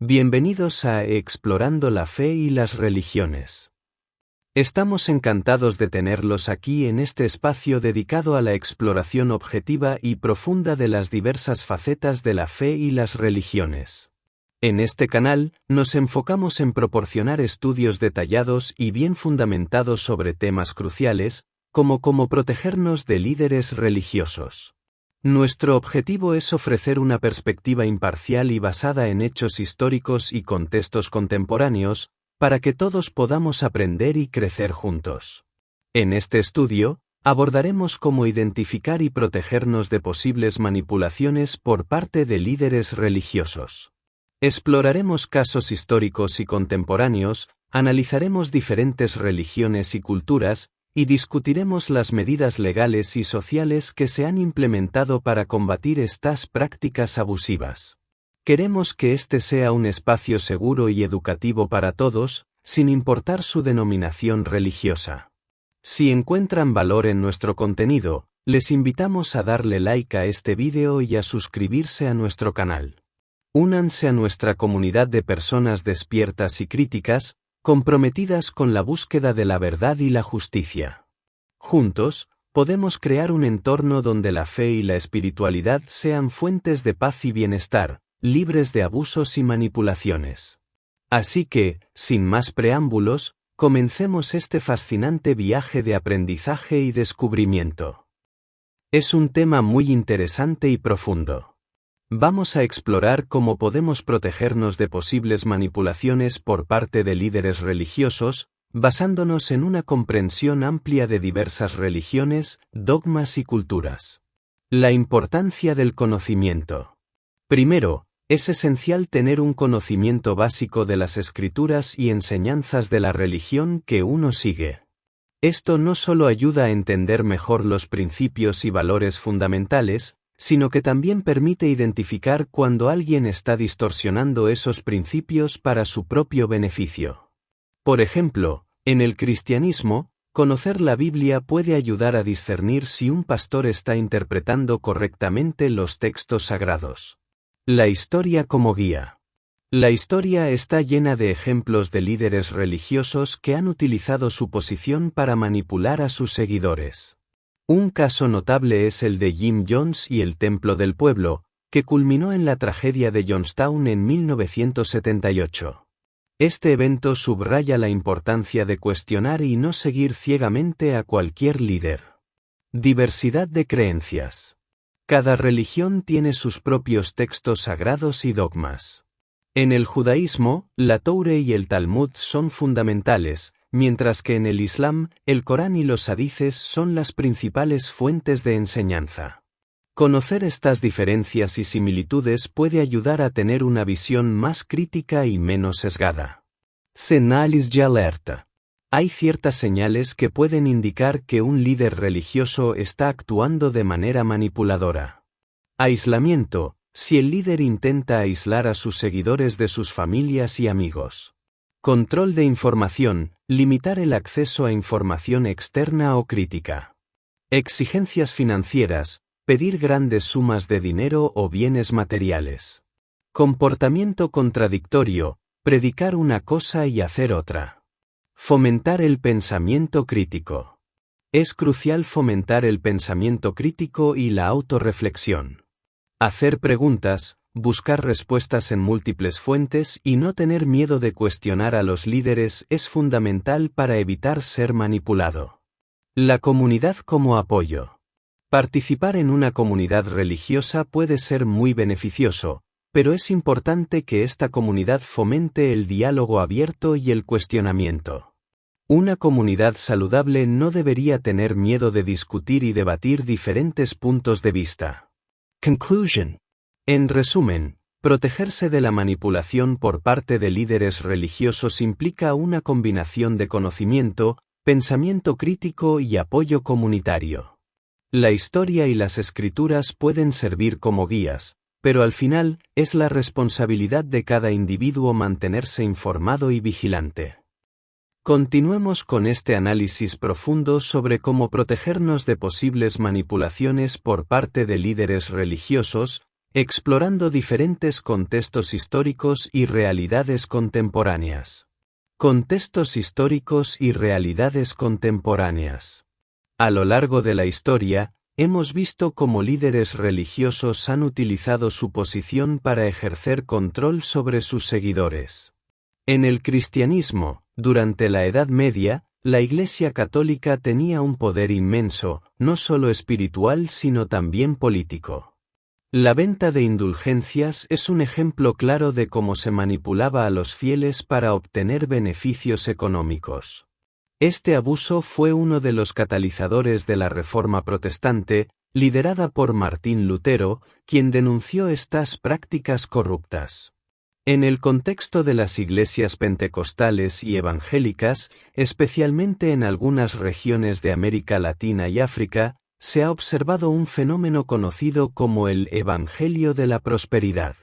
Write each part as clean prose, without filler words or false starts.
Bienvenidos a Explorando la Fe y las Religiones. Estamos encantados de tenerlos aquí en este espacio dedicado a la exploración objetiva y profunda de las diversas facetas de la fe y las religiones. En este canal, nos enfocamos en proporcionar estudios detallados y bien fundamentados sobre temas cruciales, como cómo protegernos de líderes religiosos. Nuestro objetivo es ofrecer una perspectiva imparcial y basada en hechos históricos y contextos contemporáneos, para que todos podamos aprender y crecer juntos. En este estudio, abordaremos cómo identificar y protegernos de posibles manipulaciones por parte de líderes religiosos. Exploraremos casos históricos y contemporáneos, analizaremos diferentes religiones y culturas, y discutiremos las medidas legales y sociales que se han implementado para combatir estas prácticas abusivas. Queremos que este sea un espacio seguro y educativo para todos, sin importar su denominación religiosa. Si encuentran valor en nuestro contenido, les invitamos a darle like a este vídeo y a suscribirse a nuestro canal. Únanse a nuestra comunidad de personas despiertas y críticas, comprometidas con la búsqueda de la verdad y la justicia. Juntos, podemos crear un entorno donde la fe y la espiritualidad sean fuentes de paz y bienestar, libres de abusos y manipulaciones. Así que, sin más preámbulos, comencemos este fascinante viaje de aprendizaje y descubrimiento. Es un tema muy interesante y profundo. Vamos a explorar cómo podemos protegernos de posibles manipulaciones por parte de líderes religiosos, basándonos en una comprensión amplia de diversas religiones, dogmas y culturas. La importancia del conocimiento. Primero, es esencial tener un conocimiento básico de las escrituras y enseñanzas de la religión que uno sigue. Esto no solo ayuda a entender mejor los principios y valores fundamentales, sino que también permite identificar cuando alguien está distorsionando esos principios para su propio beneficio. Por ejemplo, en el cristianismo, conocer la Biblia puede ayudar a discernir si un pastor está interpretando correctamente los textos sagrados. La historia como guía. La historia está llena de ejemplos de líderes religiosos que han utilizado su posición para manipular a sus seguidores. Un caso notable es el de Jim Jones y el Templo del Pueblo, que culminó en la tragedia de Jonestown en 1978. Este evento subraya la importancia de cuestionar y no seguir ciegamente a cualquier líder. Diversidad de creencias. Cada religión tiene sus propios textos sagrados y dogmas. En el judaísmo, la Torá y el Talmud son fundamentales, mientras que en el Islam, el Corán y los hadices son las principales fuentes de enseñanza. Conocer estas diferencias y similitudes puede ayudar a tener una visión más crítica y menos sesgada. Señales de alerta. Hay ciertas señales que pueden indicar que un líder religioso está actuando de manera manipuladora. Aislamiento, si el líder intenta aislar a sus seguidores de sus familias y amigos. Control de información, limitar el acceso a información externa o crítica. Exigencias financieras, pedir grandes sumas de dinero o bienes materiales. Comportamiento contradictorio, predicar una cosa y hacer otra. Fomentar el pensamiento crítico. Es crucial fomentar el pensamiento crítico y la autorreflexión. Hacer preguntas, buscar respuestas en múltiples fuentes y no tener miedo de cuestionar a los líderes es fundamental para evitar ser manipulado. La comunidad como apoyo. Participar en una comunidad religiosa puede ser muy beneficioso, pero es importante que esta comunidad fomente el diálogo abierto y el cuestionamiento. Una comunidad saludable no debería tener miedo de discutir y debatir diferentes puntos de vista. Conclusion. En resumen, protegerse de la manipulación por parte de líderes religiosos implica una combinación de conocimiento, pensamiento crítico y apoyo comunitario. La historia y las escrituras pueden servir como guías, pero al final, es la responsabilidad de cada individuo mantenerse informado y vigilante. Continuemos con este análisis profundo sobre cómo protegernos de posibles manipulaciones por parte de líderes religiosos, explorando diferentes contextos históricos y realidades contemporáneas. Contextos históricos y realidades contemporáneas. A lo largo de la historia, hemos visto cómo líderes religiosos han utilizado su posición para ejercer control sobre sus seguidores. En el cristianismo, durante la Edad Media, la Iglesia Católica tenía un poder inmenso, no solo espiritual sino también político. La venta de indulgencias es un ejemplo claro de cómo se manipulaba a los fieles para obtener beneficios económicos. Este abuso fue uno de los catalizadores de la Reforma Protestante, liderada por Martín Lutero, quien denunció estas prácticas corruptas. En el contexto de las iglesias pentecostales y evangélicas, especialmente en algunas regiones de América Latina y África, se ha observado un fenómeno conocido como el Evangelio de la Prosperidad.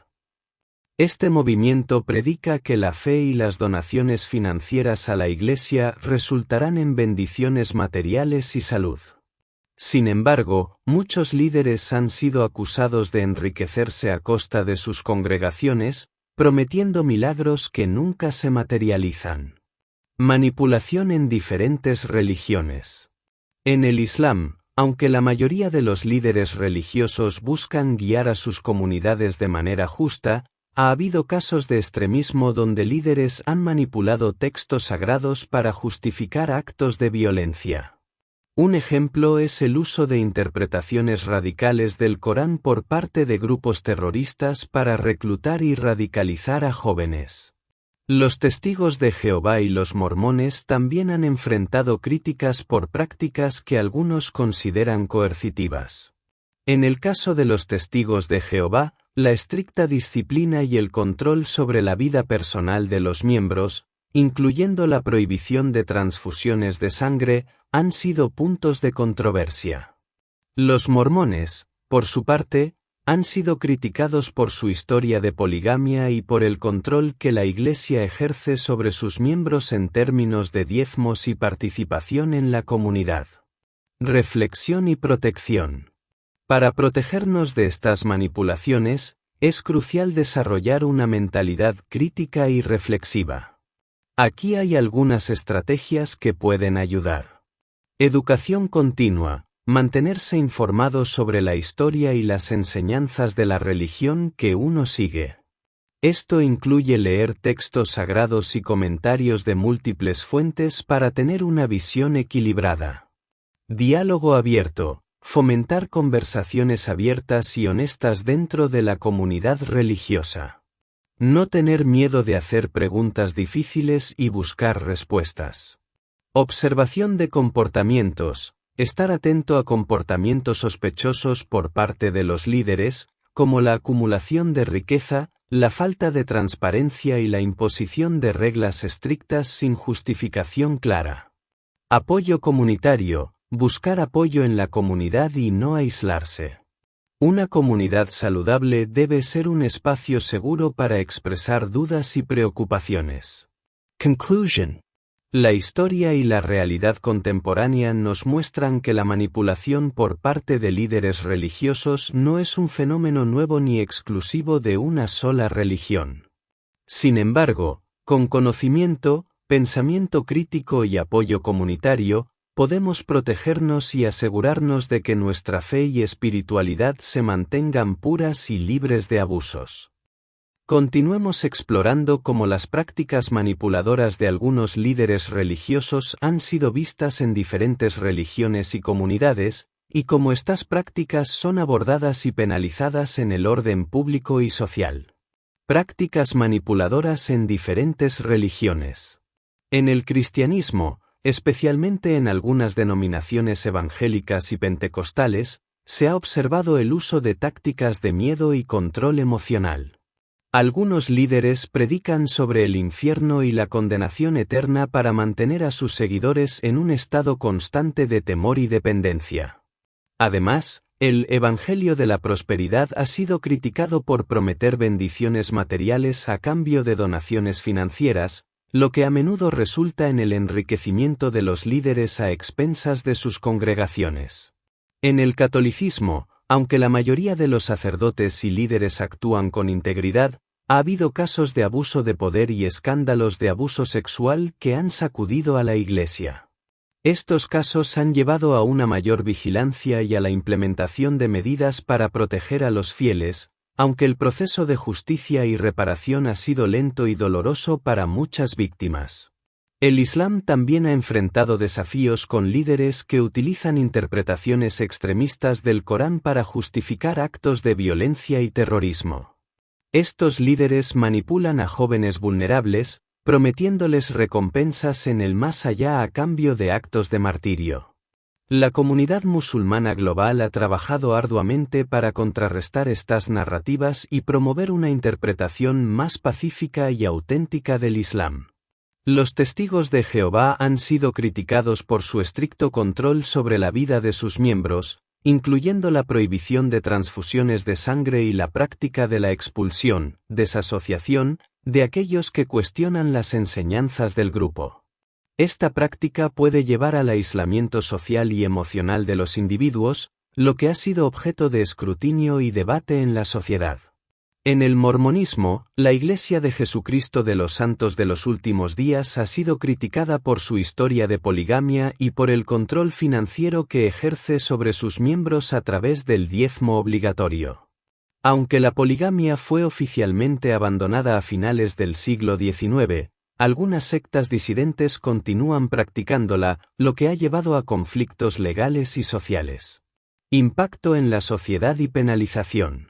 Este movimiento predica que la fe y las donaciones financieras a la Iglesia resultarán en bendiciones materiales y salud. Sin embargo, muchos líderes han sido acusados de enriquecerse a costa de sus congregaciones, prometiendo milagros que nunca se materializan. Manipulación en diferentes religiones. En el Islam, aunque la mayoría de los líderes religiosos buscan guiar a sus comunidades de manera justa, ha habido casos de extremismo donde líderes han manipulado textos sagrados para justificar actos de violencia. Un ejemplo es el uso de interpretaciones radicales del Corán por parte de grupos terroristas para reclutar y radicalizar a jóvenes. Los testigos de Jehová y los mormones también han enfrentado críticas por prácticas que algunos consideran coercitivas. En el caso de los testigos de Jehová, la estricta disciplina y el control sobre la vida personal de los miembros, incluyendo la prohibición de transfusiones de sangre, han sido puntos de controversia. Los mormones, por su parte, han sido criticados por su historia de poligamia y por el control que la Iglesia ejerce sobre sus miembros en términos de diezmos y participación en la comunidad. Reflexión y protección. Para protegernos de estas manipulaciones, es crucial desarrollar una mentalidad crítica y reflexiva. Aquí hay algunas estrategias que pueden ayudar. Educación continua. Mantenerse informado sobre la historia y las enseñanzas de la religión que uno sigue. Esto incluye leer textos sagrados y comentarios de múltiples fuentes para tener una visión equilibrada. Diálogo abierto. Fomentar conversaciones abiertas y honestas dentro de la comunidad religiosa. No tener miedo de hacer preguntas difíciles y buscar respuestas. Observación de comportamientos. Estar atento a comportamientos sospechosos por parte de los líderes, como la acumulación de riqueza, la falta de transparencia y la imposición de reglas estrictas sin justificación clara. Apoyo comunitario. Buscar apoyo en la comunidad y no aislarse. Una comunidad saludable debe ser un espacio seguro para expresar dudas y preocupaciones. Conclusion. La historia y la realidad contemporánea nos muestran que la manipulación por parte de líderes religiosos no es un fenómeno nuevo ni exclusivo de una sola religión. Sin embargo, con conocimiento, pensamiento crítico y apoyo comunitario, podemos protegernos y asegurarnos de que nuestra fe y espiritualidad se mantengan puras y libres de abusos. Continuemos explorando cómo las prácticas manipuladoras de algunos líderes religiosos han sido vistas en diferentes religiones y comunidades, y cómo estas prácticas son abordadas y penalizadas en el orden público y social. Prácticas manipuladoras en diferentes religiones. En el cristianismo, especialmente en algunas denominaciones evangélicas y pentecostales, se ha observado el uso de tácticas de miedo y control emocional. Algunos líderes predican sobre el infierno y la condenación eterna para mantener a sus seguidores en un estado constante de temor y dependencia. Además, el Evangelio de la Prosperidad ha sido criticado por prometer bendiciones materiales a cambio de donaciones financieras, lo que a menudo resulta en el enriquecimiento de los líderes a expensas de sus congregaciones. En el catolicismo, Aunque la mayoría de los sacerdotes y líderes actúan con integridad, ha habido casos de abuso de poder y escándalos de abuso sexual que han sacudido a la Iglesia. Estos casos han llevado a una mayor vigilancia y a la implementación de medidas para proteger a los fieles, aunque el proceso de justicia y reparación ha sido lento y doloroso para muchas víctimas. El Islam también ha enfrentado desafíos con líderes que utilizan interpretaciones extremistas del Corán para justificar actos de violencia y terrorismo. Estos líderes manipulan a jóvenes vulnerables, prometiéndoles recompensas en el más allá a cambio de actos de martirio. La comunidad musulmana global ha trabajado arduamente para contrarrestar estas narrativas y promover una interpretación más pacífica y auténtica del Islam. Los testigos de Jehová han sido criticados por su estricto control sobre la vida de sus miembros, incluyendo la prohibición de transfusiones de sangre y la práctica de la expulsión, desasociación, de aquellos que cuestionan las enseñanzas del grupo. Esta práctica puede llevar al aislamiento social y emocional de los individuos, lo que ha sido objeto de escrutinio y debate en la sociedad. En el mormonismo, la Iglesia de Jesucristo de los Santos de los Últimos Días ha sido criticada por su historia de poligamia y por el control financiero que ejerce sobre sus miembros a través del diezmo obligatorio. Aunque la poligamia fue oficialmente abandonada a finales del siglo XIX, algunas sectas disidentes continúan practicándola, lo que ha llevado a conflictos legales y sociales. Impacto en la sociedad y penalización.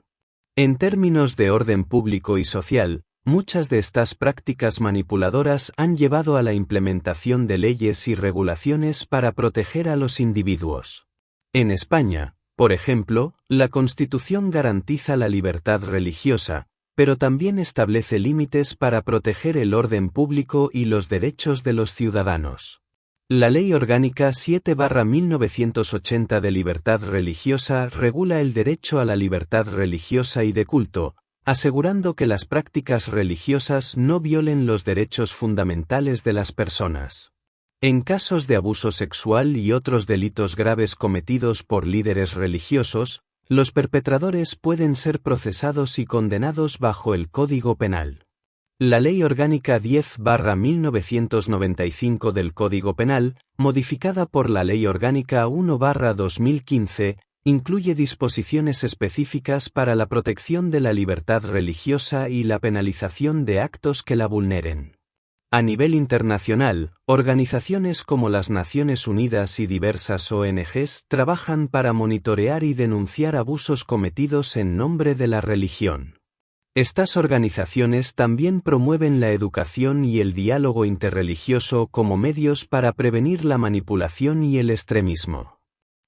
En términos de orden público y social, muchas de estas prácticas manipuladoras han llevado a la implementación de leyes y regulaciones para proteger a los individuos. En España, por ejemplo, la Constitución garantiza la libertad religiosa, pero también establece límites para proteger el orden público y los derechos de los ciudadanos. La Ley Orgánica 7/1980 de Libertad Religiosa regula el derecho a la libertad religiosa y de culto, asegurando que las prácticas religiosas no violen los derechos fundamentales de las personas. En casos de abuso sexual y otros delitos graves cometidos por líderes religiosos, los perpetradores pueden ser procesados y condenados bajo el Código Penal. La Ley Orgánica 10/1995 del Código Penal, modificada por la Ley Orgánica 1/2015, incluye disposiciones específicas para la protección de la libertad religiosa y la penalización de actos que la vulneren. A nivel internacional, organizaciones como las Naciones Unidas y diversas ONGs trabajan para monitorear y denunciar abusos cometidos en nombre de la religión. Estas organizaciones también promueven la educación y el diálogo interreligioso como medios para prevenir la manipulación y el extremismo.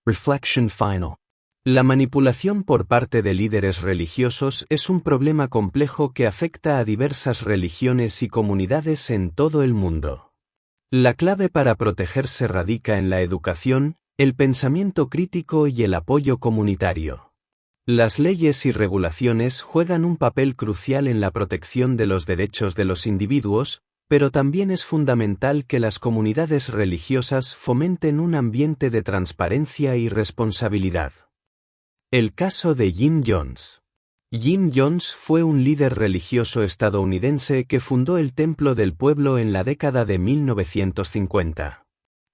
Reflection final. La manipulación por parte de líderes religiosos es un problema complejo que afecta a diversas religiones y comunidades en todo el mundo. La clave para protegerse radica en la educación, el pensamiento crítico y el apoyo comunitario. Las leyes y regulaciones juegan un papel crucial en la protección de los derechos de los individuos, pero también es fundamental que las comunidades religiosas fomenten un ambiente de transparencia y responsabilidad. El caso de Jim Jones. Jim Jones fue un líder religioso estadounidense que fundó el Templo del Pueblo en la década de 1950.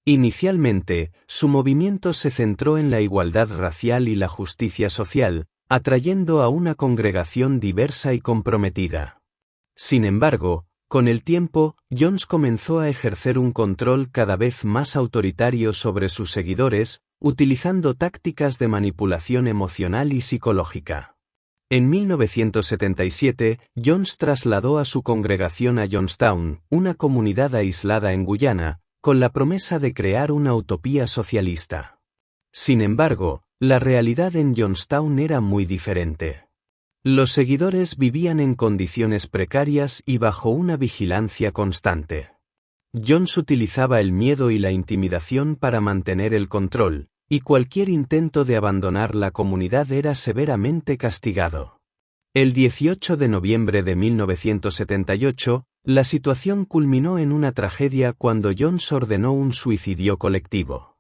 Inicialmente, su movimiento se centró en la igualdad racial y la justicia social, atrayendo a una congregación diversa y comprometida. Sin embargo, con el tiempo, Jones comenzó a ejercer un control cada vez más autoritario sobre sus seguidores, utilizando tácticas de manipulación emocional y psicológica. En 1977, Jones trasladó a su congregación a Johnstown, una comunidad aislada en Guyana, con la promesa de crear una utopía socialista. Sin embargo, la realidad en Johnstown era muy diferente. Los seguidores vivían en condiciones precarias y bajo una vigilancia constante. Jones utilizaba el miedo y la intimidación para mantener el control, y cualquier intento de abandonar la comunidad era severamente castigado. El 18 de noviembre de 1978, la situación culminó en una tragedia cuando Jones ordenó un suicidio colectivo.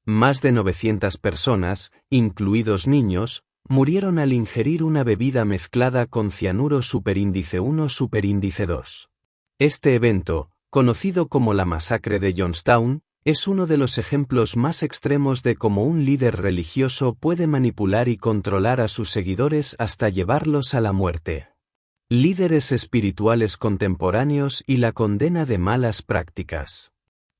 Más de 900 personas, incluidos niños, murieron al ingerir una bebida mezclada con cianuro superíndice 1 superíndice 2. Este evento, conocido como la masacre de Johnstown, es uno de los ejemplos más extremos de cómo un líder religioso puede manipular y controlar a sus seguidores hasta llevarlos a la muerte. Líderes espirituales contemporáneos y la condena de malas prácticas.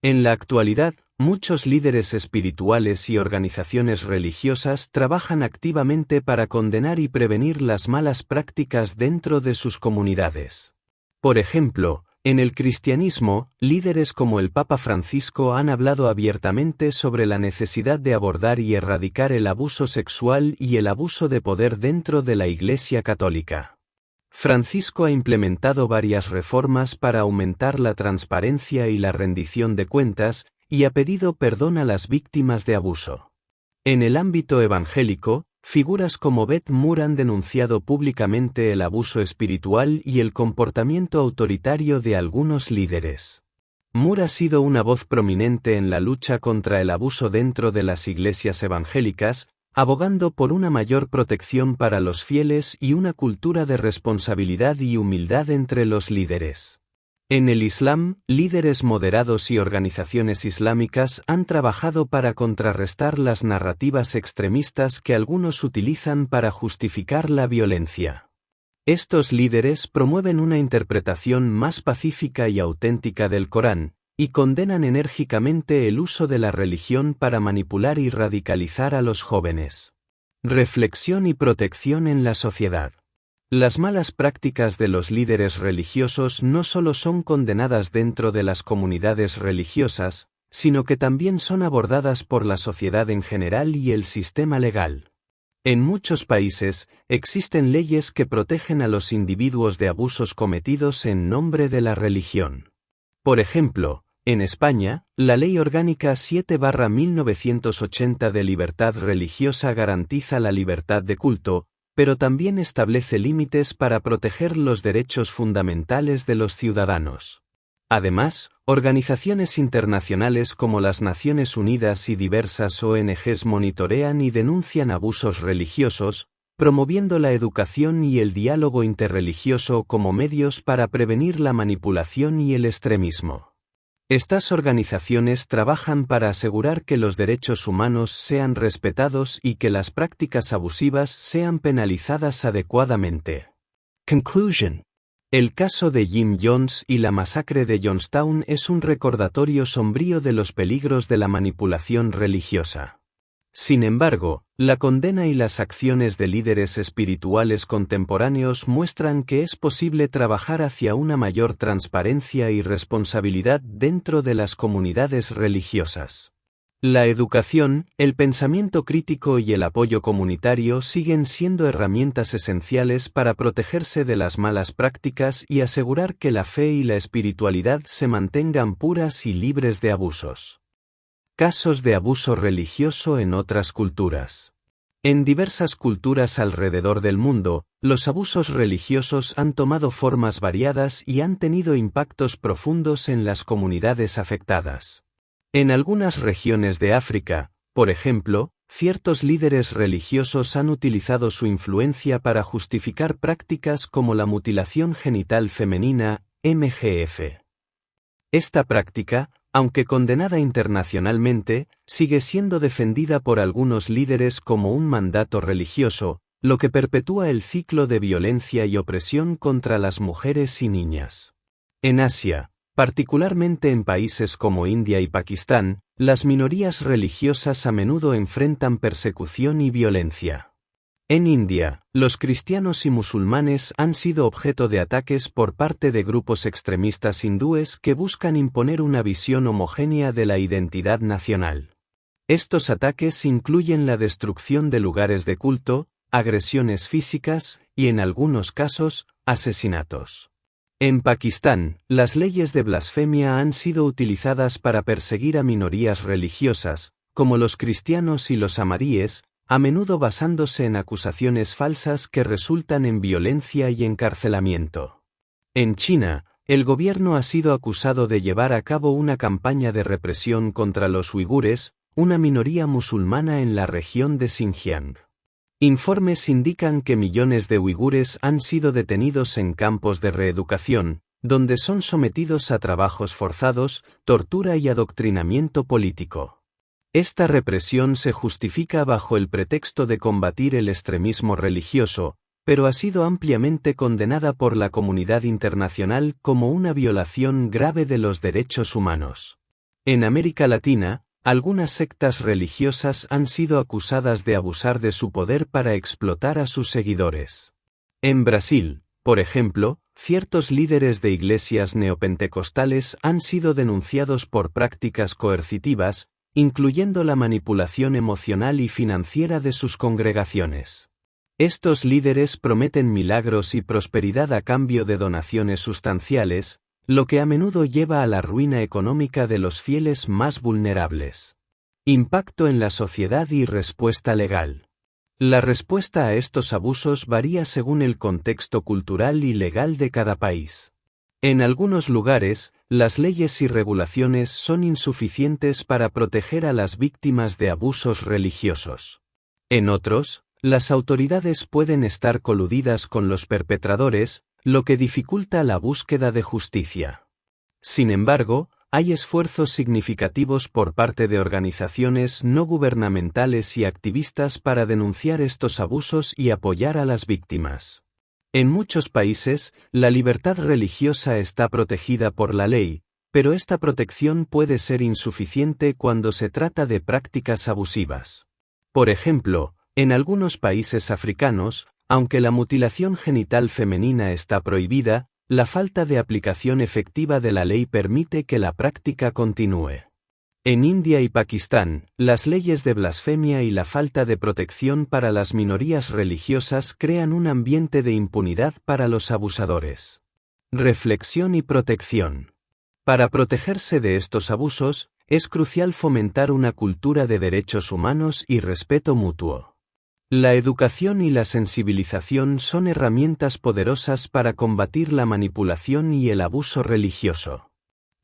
En la actualidad, muchos líderes espirituales y organizaciones religiosas trabajan activamente para condenar y prevenir las malas prácticas dentro de sus comunidades. Por ejemplo, en el cristianismo, líderes como el Papa Francisco han hablado abiertamente sobre la necesidad de abordar y erradicar el abuso sexual y el abuso de poder dentro de la Iglesia Católica. Francisco ha implementado varias reformas para aumentar la transparencia y la rendición de cuentas, y ha pedido perdón a las víctimas de abuso. En el ámbito evangélico, figuras como Beth Moore han denunciado públicamente el abuso espiritual y el comportamiento autoritario de algunos líderes. Moore ha sido una voz prominente en la lucha contra el abuso dentro de las iglesias evangélicas, abogando por una mayor protección para los fieles y una cultura de responsabilidad y humildad entre los líderes. En el Islam, líderes moderados y organizaciones islámicas han trabajado para contrarrestar las narrativas extremistas que algunos utilizan para justificar la violencia. Estos líderes promueven una interpretación más pacífica y auténtica del Corán, y condenan enérgicamente el uso de la religión para manipular y radicalizar a los jóvenes. Reflexión y protección en la sociedad. Las malas prácticas de los líderes religiosos no solo son condenadas dentro de las comunidades religiosas, sino que también son abordadas por la sociedad en general y el sistema legal. En muchos países, existen leyes que protegen a los individuos de abusos cometidos en nombre de la religión. Por ejemplo, en España, la Ley Orgánica 7/1980 de libertad religiosa garantiza la libertad de culto, pero también establece límites para proteger los derechos fundamentales de los ciudadanos. Además, organizaciones internacionales como las Naciones Unidas y diversas ONGs monitorean y denuncian abusos religiosos, promoviendo la educación y el diálogo interreligioso como medios para prevenir la manipulación y el extremismo. Estas organizaciones trabajan para asegurar que los derechos humanos sean respetados y que las prácticas abusivas sean penalizadas adecuadamente. Conclusion. El caso de Jim Jones y la masacre de Johnstown es un recordatorio sombrío de los peligros de la manipulación religiosa. Sin embargo, la condena y las acciones de líderes espirituales contemporáneos muestran que es posible trabajar hacia una mayor transparencia y responsabilidad dentro de las comunidades religiosas. La educación, el pensamiento crítico y el apoyo comunitario siguen siendo herramientas esenciales para protegerse de las malas prácticas y asegurar que la fe y la espiritualidad se mantengan puras y libres de abusos. Casos de abuso religioso en otras culturas. En diversas culturas alrededor del mundo, los abusos religiosos han tomado formas variadas y han tenido impactos profundos en las comunidades afectadas. En algunas regiones de África, por ejemplo, ciertos líderes religiosos han utilizado su influencia para justificar prácticas como la mutilación genital femenina, MGF. Esta práctica, aunque condenada internacionalmente, sigue siendo defendida por algunos líderes como un mandato religioso, lo que perpetúa el ciclo de violencia y opresión contra las mujeres y niñas. En Asia, particularmente en países como India y Pakistán, las minorías religiosas a menudo enfrentan persecución y violencia. En India, los cristianos y musulmanes han sido objeto de ataques por parte de grupos extremistas hindúes que buscan imponer una visión homogénea de la identidad nacional. Estos ataques incluyen la destrucción de lugares de culto, agresiones físicas y, en algunos casos, asesinatos. En Pakistán, las leyes de blasfemia han sido utilizadas para perseguir a minorías religiosas, como los cristianos y los ahmadíes, a menudo basándose en acusaciones falsas que resultan en violencia y encarcelamiento. En China, el gobierno ha sido acusado de llevar a cabo una campaña de represión contra los uigures, una minoría musulmana en la región de Xinjiang. Informes indican que millones de uigures han sido detenidos en campos de reeducación, donde son sometidos a trabajos forzados, tortura y adoctrinamiento político. Esta represión se justifica bajo el pretexto de combatir el extremismo religioso, pero ha sido ampliamente condenada por la comunidad internacional como una violación grave de los derechos humanos. En América Latina, algunas sectas religiosas han sido acusadas de abusar de su poder para explotar a sus seguidores. En Brasil, por ejemplo, ciertos líderes de iglesias neopentecostales han sido denunciados por prácticas coercitivas, incluyendo la manipulación emocional y financiera de sus congregaciones. Estos líderes prometen milagros y prosperidad a cambio de donaciones sustanciales, lo que a menudo lleva a la ruina económica de los fieles más vulnerables. Impacto en la sociedad y respuesta legal. La respuesta a estos abusos varía según el contexto cultural y legal de cada país. En algunos lugares, las leyes y regulaciones son insuficientes para proteger a las víctimas de abusos religiosos. En otros, las autoridades pueden estar coludidas con los perpetradores, lo que dificulta la búsqueda de justicia. Sin embargo, hay esfuerzos significativos por parte de organizaciones no gubernamentales y activistas para denunciar estos abusos y apoyar a las víctimas. En muchos países, la libertad religiosa está protegida por la ley, pero esta protección puede ser insuficiente cuando se trata de prácticas abusivas. Por ejemplo, en algunos países africanos, aunque la mutilación genital femenina está prohibida, la falta de aplicación efectiva de la ley permite que la práctica continúe. En India y Pakistán, las leyes de blasfemia y la falta de protección para las minorías religiosas crean un ambiente de impunidad para los abusadores. Reflexión y protección. Para protegerse de estos abusos, es crucial fomentar una cultura de derechos humanos y respeto mutuo. La educación y la sensibilización son herramientas poderosas para combatir la manipulación y el abuso religioso.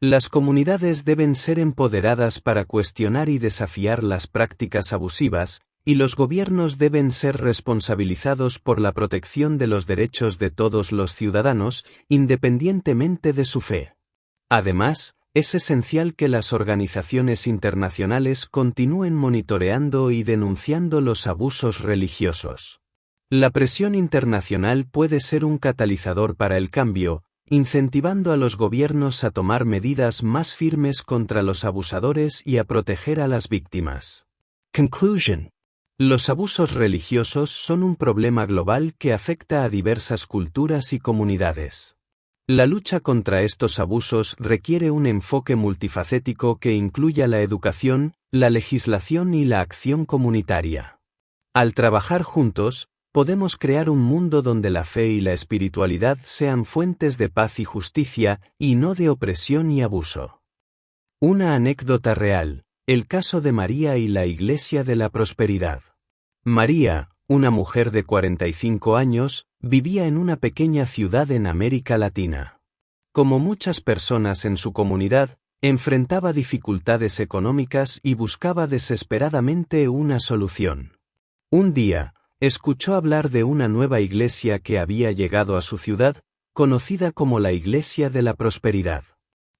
Las comunidades deben ser empoderadas para cuestionar y desafiar las prácticas abusivas, y los gobiernos deben ser responsabilizados por la protección de los derechos de todos los ciudadanos, independientemente de su fe. Además, es esencial que las organizaciones internacionales continúen monitoreando y denunciando los abusos religiosos. La presión internacional puede ser un catalizador para el cambio, incentivando a los gobiernos a tomar medidas más firmes contra los abusadores y a proteger a las víctimas. Conclusion. Los abusos religiosos son un problema global que afecta a diversas culturas y comunidades. La lucha contra estos abusos requiere un enfoque multifacético que incluya la educación, la legislación y la acción comunitaria. Al trabajar juntos, podemos crear un mundo donde la fe y la espiritualidad sean fuentes de paz y justicia, y no de opresión y abuso. Una anécdota real, el caso de María y la Iglesia de la Prosperidad. María, una mujer de 45 años, vivía en una pequeña ciudad en América Latina. Como muchas personas en su comunidad, enfrentaba dificultades económicas y buscaba desesperadamente una solución. Un día, escuchó hablar de una nueva iglesia que había llegado a su ciudad, conocida como la Iglesia de la Prosperidad.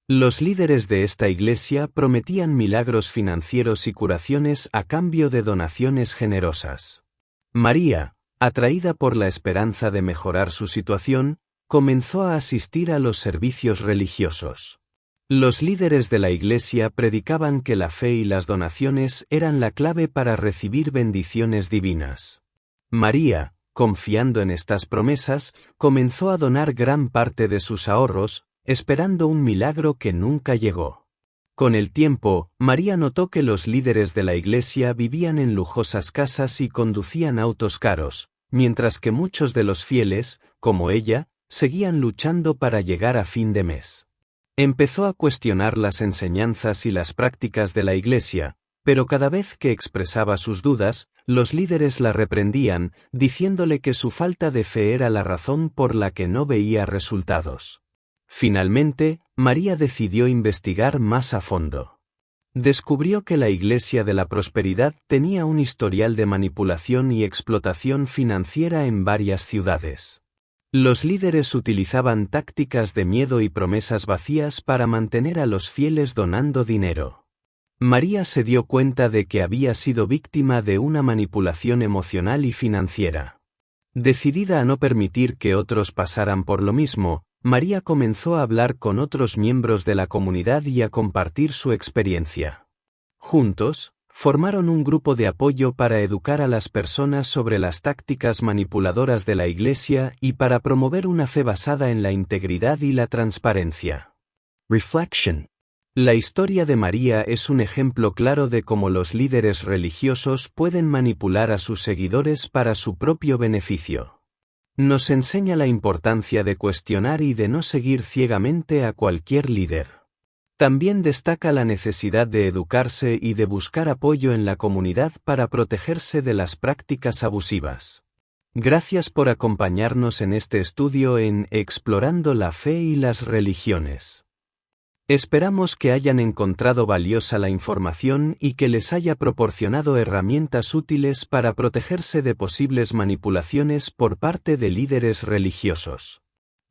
Los líderes de esta iglesia prometían milagros financieros y curaciones a cambio de donaciones generosas. María, atraída por la esperanza de mejorar su situación, comenzó a asistir a los servicios religiosos. Los líderes de la iglesia predicaban que la fe y las donaciones eran la clave para recibir bendiciones divinas. María, confiando en estas promesas, comenzó a donar gran parte de sus ahorros, esperando un milagro que nunca llegó. Con el tiempo, María notó que los líderes de la iglesia vivían en lujosas casas y conducían autos caros, mientras que muchos de los fieles, como ella, seguían luchando para llegar a fin de mes. Empezó a cuestionar las enseñanzas y las prácticas de la iglesia, pero cada vez que expresaba sus dudas, los líderes la reprendían, diciéndole que su falta de fe era la razón por la que no veía resultados. Finalmente, María decidió investigar más a fondo. Descubrió que la Iglesia de la Prosperidad tenía un historial de manipulación y explotación financiera en varias ciudades. Los líderes utilizaban tácticas de miedo y promesas vacías para mantener a los fieles donando dinero. María se dio cuenta de que había sido víctima de una manipulación emocional y financiera. Decidida a no permitir que otros pasaran por lo mismo, María comenzó a hablar con otros miembros de la comunidad y a compartir su experiencia. Juntos, formaron un grupo de apoyo para educar a las personas sobre las tácticas manipuladoras de la Iglesia y para promover una fe basada en la integridad y la transparencia. Reflection. La historia de María es un ejemplo claro de cómo los líderes religiosos pueden manipular a sus seguidores para su propio beneficio. Nos enseña la importancia de cuestionar y de no seguir ciegamente a cualquier líder. También destaca la necesidad de educarse y de buscar apoyo en la comunidad para protegerse de las prácticas abusivas. Gracias por acompañarnos en este estudio en Explorando la Fe y las Religiones. Esperamos que hayan encontrado valiosa la información y que les haya proporcionado herramientas útiles para protegerse de posibles manipulaciones por parte de líderes religiosos.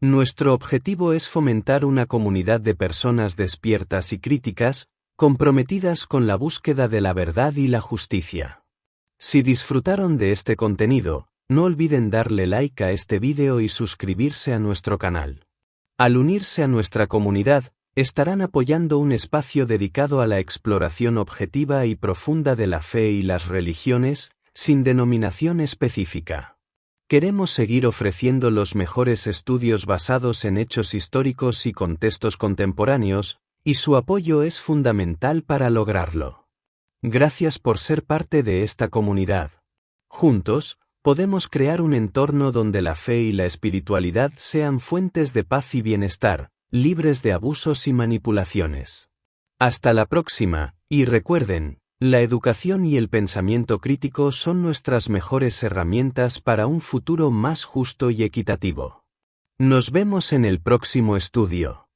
Nuestro objetivo es fomentar una comunidad de personas despiertas y críticas, comprometidas con la búsqueda de la verdad y la justicia. Si disfrutaron de este contenido, no olviden darle like a este video y suscribirse a nuestro canal. Al unirse a nuestra comunidad, estarán apoyando un espacio dedicado a la exploración objetiva y profunda de la fe y las religiones, sin denominación específica. Queremos seguir ofreciendo los mejores estudios basados en hechos históricos y contextos contemporáneos, y su apoyo es fundamental para lograrlo. Gracias por ser parte de esta comunidad. Juntos, podemos crear un entorno donde la fe y la espiritualidad sean fuentes de paz y bienestar, libres de abusos y manipulaciones. Hasta la próxima, y recuerden, la educación y el pensamiento crítico son nuestras mejores herramientas para un futuro más justo y equitativo. Nos vemos en el próximo estudio.